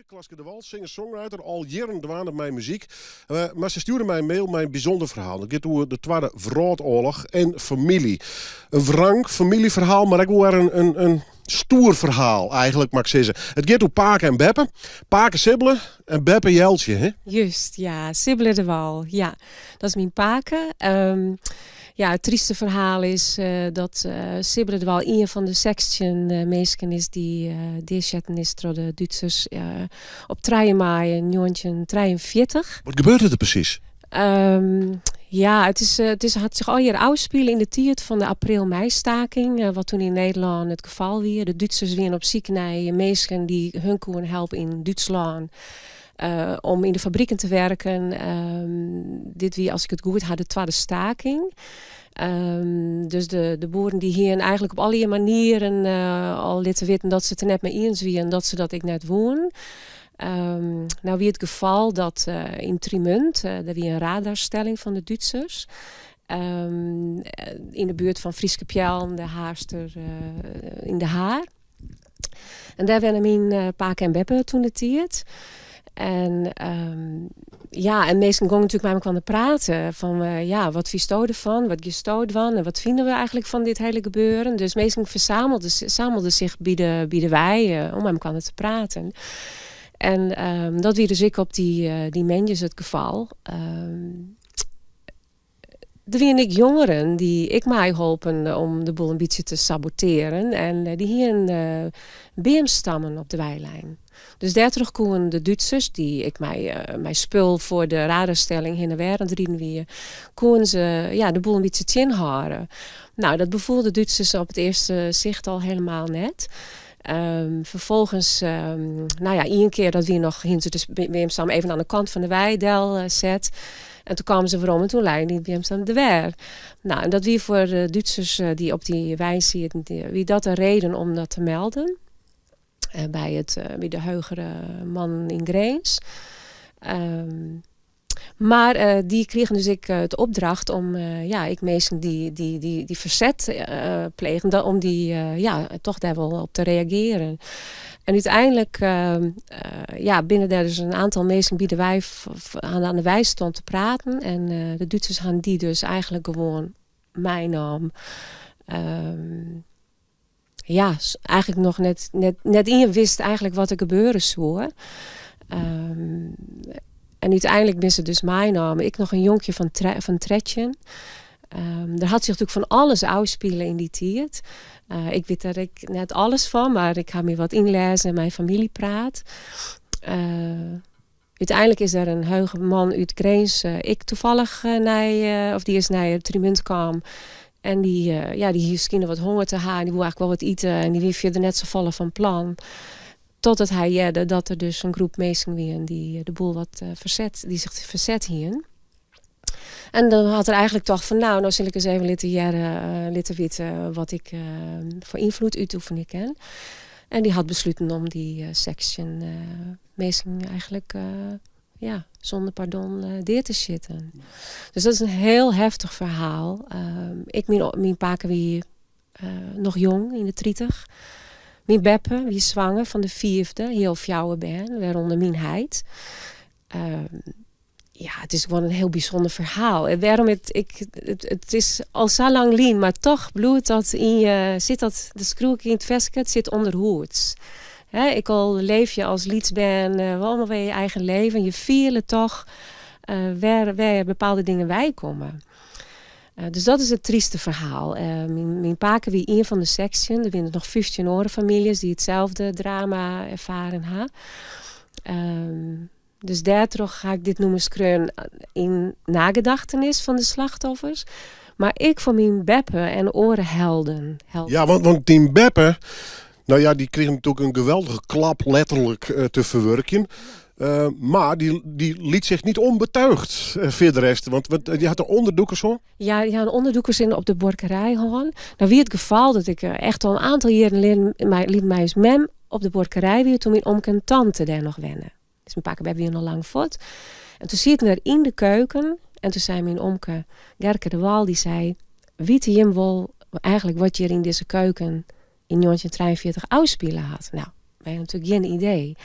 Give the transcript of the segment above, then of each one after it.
Klaske de Wal, singer-songwriter, al jaren dwaan op mijn muziek. Maar ze stuurde mij een mail met een bijzonder verhaal. Het gaat over de Tweede Wereldoorlog en familie. Een wrang familieverhaal, maar ook weer een stoer verhaal eigenlijk, mag ik zeggen. Het gaat over Pake en Beppe. Pake Sibbelen en Beppe Jeltje, hè? Juist, ja. Sibbelen de Wal. Ja, dat is mijn Pake. Ja, het trieste verhaal is dat Sibbelen de Wal een van de 16 mensen is die deerzetten is door de Duitsers op 3 mei 1943. Wat gebeurde er precies? Ja, het had zich al hier afspelen in de tijd van de april-mei-staking. Wat toen in Nederland het geval weer. De Duitsers weer op ziek naar mensen die hun konden helpen in Duitsland. Om in de fabrieken te werken. Dit wie, als ik het goed had, de tweede staking. Dus de boeren die hier eigenlijk op alle manieren al lieten weten dat ze het er net mee eens waren en dat ze dat ik net woon. Nou wie het geval dat in Trimunt, daar wie een radarstelling van de Duitsers. In de buurt van Frieskepjel, de Haarster in de Haar. En daar werden mijn Pake en Beppe toen de tijd. En en mensen gingen natuurlijk met me praten van wat vies je ervan, wat gestoot van en wat vinden we eigenlijk van dit hele gebeuren. Dus mensen verzamelden zich bij de wei om met elkaar te praten. En dat wie dus ik op die menjes het geval. Er waren ik jongeren die ik mij hielpen om de boel een beetje te saboteren. En die hier een beemstammen op de weilijn. Dus daar terug kwamen de Duitsers, die ik mijn spul voor de radarstelling heen en weer aan het rieden weer, konden ze de boel een beetje inhouden. Nou, dat bevoelde de Duitsers op het eerste zicht al helemaal net. Vervolgens, één keer dat we nog hinten de beemstam even aan de kant van de weidel zet. En toen kwamen ze waarom en toen leidde die beemstam de weer. Nou, en dat wie voor de Duitsers die op die wei zitten, wie dat een reden om dat te melden. Bij de heugere man in Greens. Maar die kregen dus het opdracht om ik mensen die verzet plegen, om die toch daar wel op te reageren. En uiteindelijk binnen daar dus een aantal mensen bij de wei aan de wei stond te praten. En de Duitsers hadden die dus eigenlijk gewoon mijn naam. Eigenlijk nog net in wist eigenlijk wat er gebeuren zou. En uiteindelijk ben ze dus mijn naam. Ik nog een jonkje van Tretjen. Daar had zich natuurlijk van alles uitspelen in die tijd. Ik weet daar ik net alles van, maar ik ga me wat inlezen en mijn familie praat. Uiteindelijk is er een heuge man uit Greens. Ik toevallig die is naar Trimunt kwam. En die hier wat honger te halen. Die wil eigenlijk wel wat eten. En die was verder net zo vallen van plan. Totdat hij jette dat er dus een groep mensen weer die de boel wat zich verzet hier. En dan had er eigenlijk toch van nou zal ik eens even laten weten wat ik voor invloed uitoefenen kan. En die had besloten om die section mensen eigenlijk zonder pardon deer te zitten. Dus dat is een heel heftig verhaal. Mijn Pake wie nog jong, in de 30. Mijn Beppe, wie is zwanger van de 4e, heel fjouwe ben, waaronder mijn heid. Het is gewoon een heel bijzonder verhaal. En waarom het is al zo lang lien, maar toch bloedt dat in je, zit dat, de schroek in het vesket zit onder hoeds. Ik al leef je als lieds-ben, allemaal weer je eigen leven. Je vieren toch waar bepaalde dingen bij komen. Dus dat is het trieste verhaal. Mijn Pake wie een van de section. Er zijn nog 15 andere families die hetzelfde drama ervaren hebben. Dus daardoor ga ik dit noemen skreun in nagedachtenis van de slachtoffers. Maar ik voor mijn Beppe en orenhelden. Ja, want die Beppe, die kreeg natuurlijk een geweldige klap letterlijk te verwerken. Maar die liet zich niet onbetuigd voor de rest. Want die had er onderdoekers hoor. Ja, die hadden onderdoekers op de borkerij gewoon. Nou, wie het geval dat ik echt al een aantal jaren liet mij eens mem op de borkerij weer toen mijn omke en tante daar nog wennen. Dus mijn Pake hebben weer nog lang voort. En toen zit er in de keuken. En toen zei mijn omke Gerke de Wal, die zei, weet je wel eigenlijk wat je er in deze keuken in 1943 uitspelen had? Nou, wij hebben natuurlijk geen idee.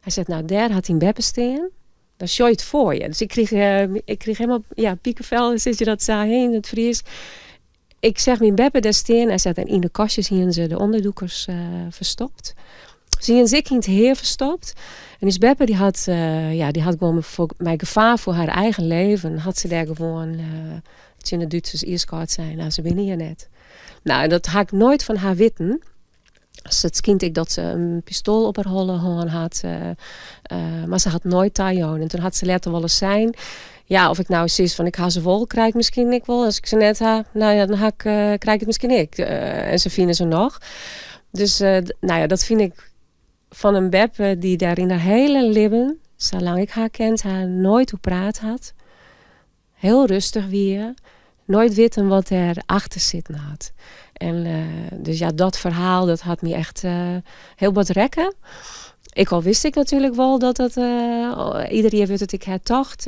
Hij zegt, nou, daar had hij een beppe staan. Dan show je het voor je. Dus ik kreeg helemaal piekenvel, zit je dat zo heen in het Fries. Ik zeg, mijn beppe daar staan. Hij zegt, en in de kastjes zien ze de onderdoekers verstopt. Zien ze ik in het heer verstopt. En die beppe die had gewoon bij gevaar voor haar eigen leven. Had ze daar gewoon het in de Duitsers ierskaart zijn. Nou, ze winnen hier net. Nou, dat had ik nooit van haar weten. Als het kind ik dat ze een pistool op haar holle had. Maar ze had nooit tajoen. En toen had ze later wel eens zijn. Ja, of ik nou eens van ik ha ze vol, krijg ik misschien ik wel. Als ik ze net ha, nou ja, dan krijg ik het misschien ik. En ze vinden ze nog. Dus dat vind ik van een beppe die daar in haar hele leven, zolang ik haar kent, haar nooit hoe praat had. Heel rustig weer. Nooit weten wat er achter zit had. En dus ja, dat verhaal, dat had me echt heel wat rekken. Ik al wist ik natuurlijk wel dat het iedereen weet dat ik hertocht.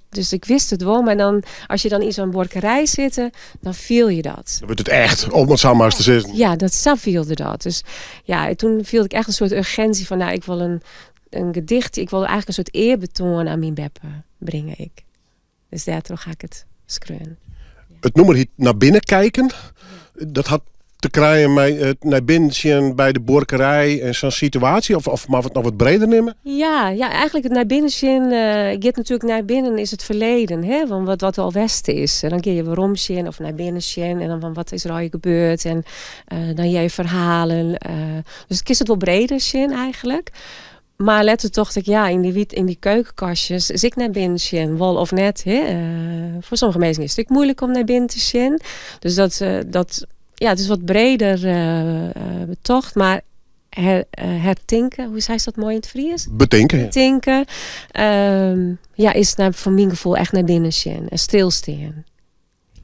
Dus ik wist het wel. Maar dan, als je dan in zo'n borkerij zit, dan viel je dat. Dan wordt het echt, om het zo maar eens te zeggen. Ja, zo viel dat. Dus ja, toen viel ik echt een soort urgentie van, nou, ik wil een gedicht. Ik wil eigenlijk een soort eerbetoon aan mijn beppe brengen ik. Dus daardoor ga ik het schreeuwen. Het noemer hier naar binnen kijken. Dat had te krijgen met naar binnen zien bij de borkerij en zo'n situatie? Of maar het nog wat breder nemen? Ja, eigenlijk het naar binnen zien. Ik get natuurlijk naar binnen is het verleden. Hè? Van wat al Westen is. En dan keer je waarom zien of naar binnen zien. En dan van wat is er al gebeurd. En dan jij verhalen. Dus ik kies het wel breder zien eigenlijk. Maar let toch dat in die keukenkastjes is ik naar binnen zien, wel of net. Voor sommige mensen is het natuurlijk moeilijk om naar binnen te zien. Dus het is wat breder betocht, maar hertinken, hoe zei ze dat mooi in het Fries? Betinken. Betinken, is voor mijn gevoel echt naar binnen zien en stilstaan.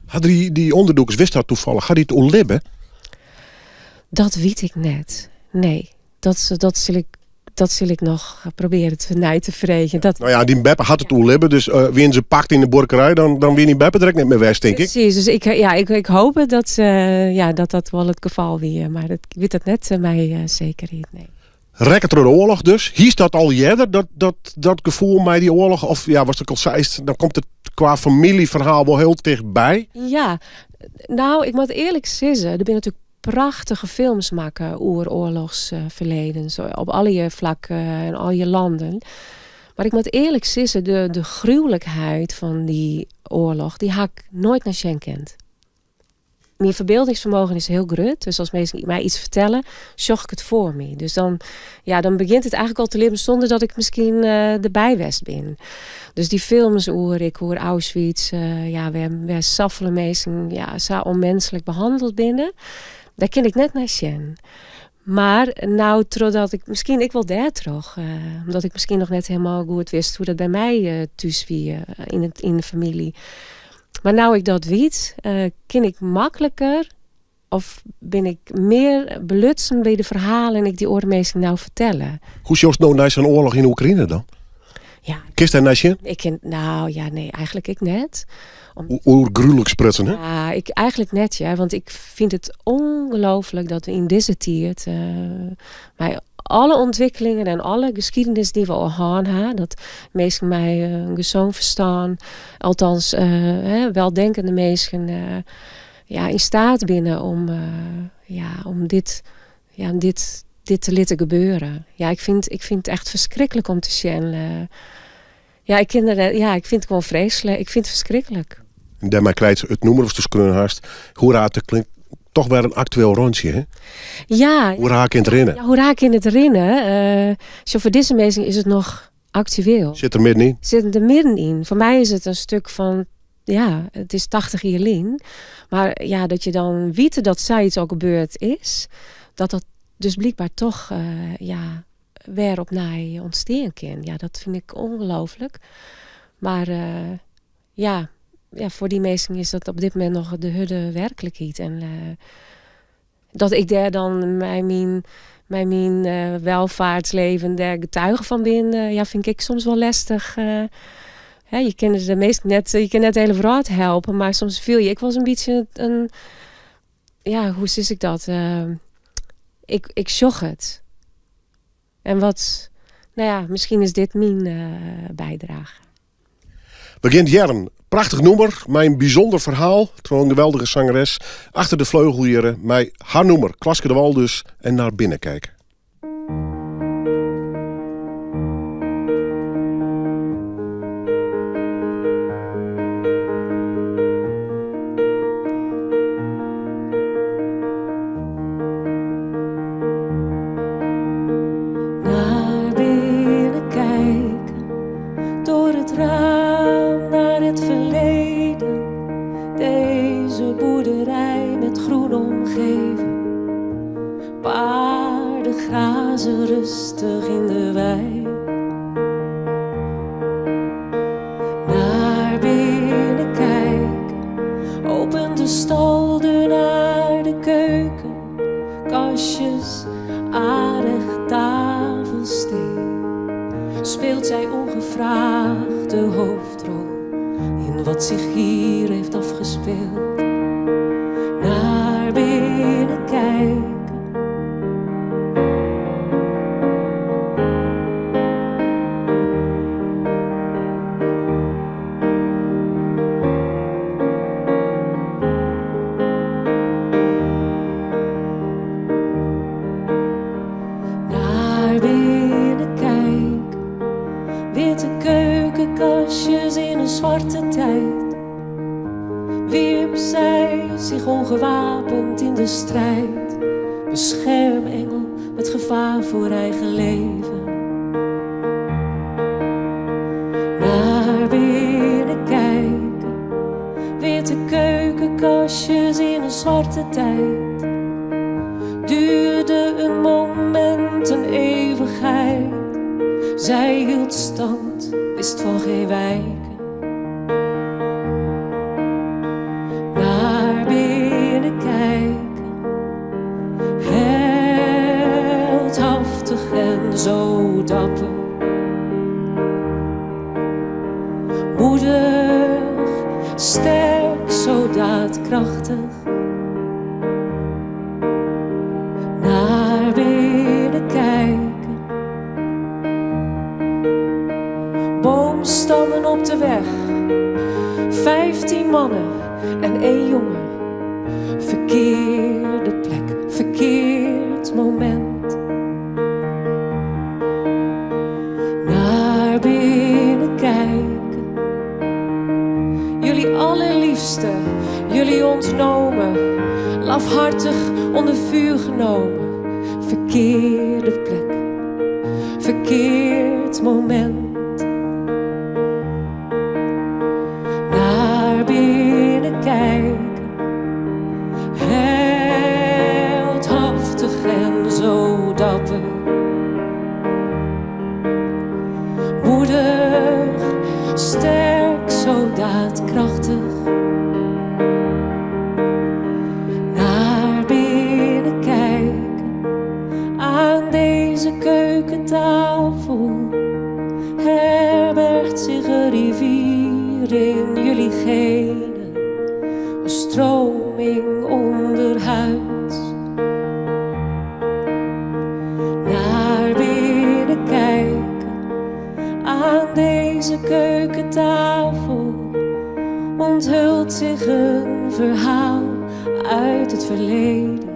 Had die onderdoekers, wist dat toevallig, had hij het onlibben? Dat weet ik net. Nee, dat zul ik nog proberen te vregen. Nou ja, die beppe had het onlibben, dus wie ze pakt in de borkerij, dan wie die beppe direct niet meer weg, denk ik. Precies, dus ik hoop dat wel het geval weer, maar ik weet het net mij zeker niet. Nee. Rekken door de oorlog dus. Hier staat al eerder dat gevoel bij die oorlog, of ja, was het al zei, dan komt het qua familieverhaal wel heel dichtbij. Ja, nou, ik moet eerlijk zeggen, er zijn natuurlijk prachtige films maken over oorlogsverleden, zo op alle je vlakken en al je landen. Maar ik moet eerlijk zeggen, de gruwelijkheid van die oorlog, die had ik nooit naar Sjen kent. Mijn verbeeldingsvermogen is heel groot, dus als mensen mij iets vertellen, zorg ik het voor me. Dus dan begint het eigenlijk al te leven zonder dat ik misschien erbij west ben. Dus die films ik hoor Auschwitz, waar saffelen mensen zo onmenselijk behandeld binnen. Daar ken ik net naar Sjen. Maar nou, totdat ik misschien ik wel daar terug, omdat ik misschien nog net helemaal goed wist hoe dat bij mij thuis was in de familie. Maar nou ik dat weet, ken ik makkelijker of ben ik meer belutsen bij de verhalen en ik die oormeesters nou vertellen. Hoe is nou naar zo'n oorlog in Oekraïne dan? Ja. Kist daar naar Sjen? Nee, eigenlijk ik net. Hoe gruwelijk sprutsen, hè? Ja, ik eigenlijk net, ja. Want ik vind het ongelooflijk dat we in deze tijd, bij alle ontwikkelingen en alle geschiedenis die we al hadden, dat mensen mij een zoon verstaan, althans weldenkende mensen, in staat binnen om dit te laten gebeuren. Ja, ik vind het echt verschrikkelijk om te zien. Ik vind het gewoon vreselijk. Ik vind het verschrikkelijk. En daarmee krijgt het noemer of de skreunhaast. Hoera, het klinkt toch weer een actueel rondje, hè? Ja. Hoera in het rennen. Ja, hoera in het rennen. Zo voor deze mensen is het nog actueel. Zit er middenin? Zit er middenin. Voor mij is het een stuk van, het is 80 jaar geleden. Maar ja, dat je dan weet dat zoiets al gebeurd is. Dat dus blijkbaar toch, weer opnieuw ontstaan kan. Ja, dat vind ik ongelooflijk. Maar voor die mensen is dat op dit moment nog de hude werkelijkheid. En dat ik daar dan mijn welvaartsleven daar getuige van ben, vind ik soms wel lastig. Je kan de meest net, je kan net de hele verhaal helpen, maar soms viel je. Ik was een beetje hoe zeg ik dat? Ik zocht het. En wat nou ja, misschien is dit mijn bijdrage. Begint Jern. Prachtig nummer, mijn bijzonder verhaal. Troon een geweldige zangeres. Achter de vleugel hier, mijn haar nummer. Klaske de Wal dus. En naar binnen kijken. Naar binnen kijken, door het raam naar het verleden. Deze boerderij met groen omgeven. Paarden grazen rustig in de wei. Naar binnen kijken, opent de staldeur naar de keuken. Kastjes, aardig tafelsteen. Speelt zij ongevraagd de hoofdrol in wat zich hier heeft afgespeeld. Naar binnen kijken. Naar binnen kijken. Witte keukenkastjes in een zwarte tijd. Wierp zij zich ongewapend in de strijd. Beschermengel met gevaar voor eigen leven. Naar binnen kijken. Witte keukenkastjes in een zwarte tijd. Duurde een moment, een eeuwigheid. Zij hield stand, wist van geen wijken. Naar binnen kijken. Heldhaftig en zo dapper. Moedig, sterk, zo daadkrachtig. Naar binnen kijken. Boomstammen op de weg. 15 mannen en 1 jongen. Verkeerde plek, verkeerd moment. Naar binnen kijken. Jullie allerliefste, jullie ontnomen. Lafhartig onder vuur genomen. Verkeerde plek, verkeerd moment. Naar binnen kijken. Heldhaftig en zo dapper. Moedig, sterk, zo daadkrachtig. Naar binnen kijken. Aan deze keukentafel herbergt zich een rivier in jullie genen. Een stroming onderhuids. Naar binnen kijken. Aan deze keukentafel onthult zich een verhaal uit het verleden.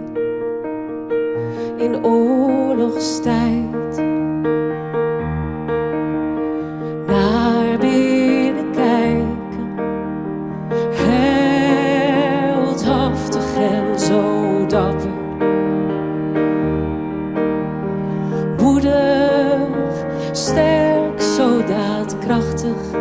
In oorlogstijd. Naar binnen kijken. Heldhaftig en zo dapper. Moedig, sterk, zo daadkrachtig.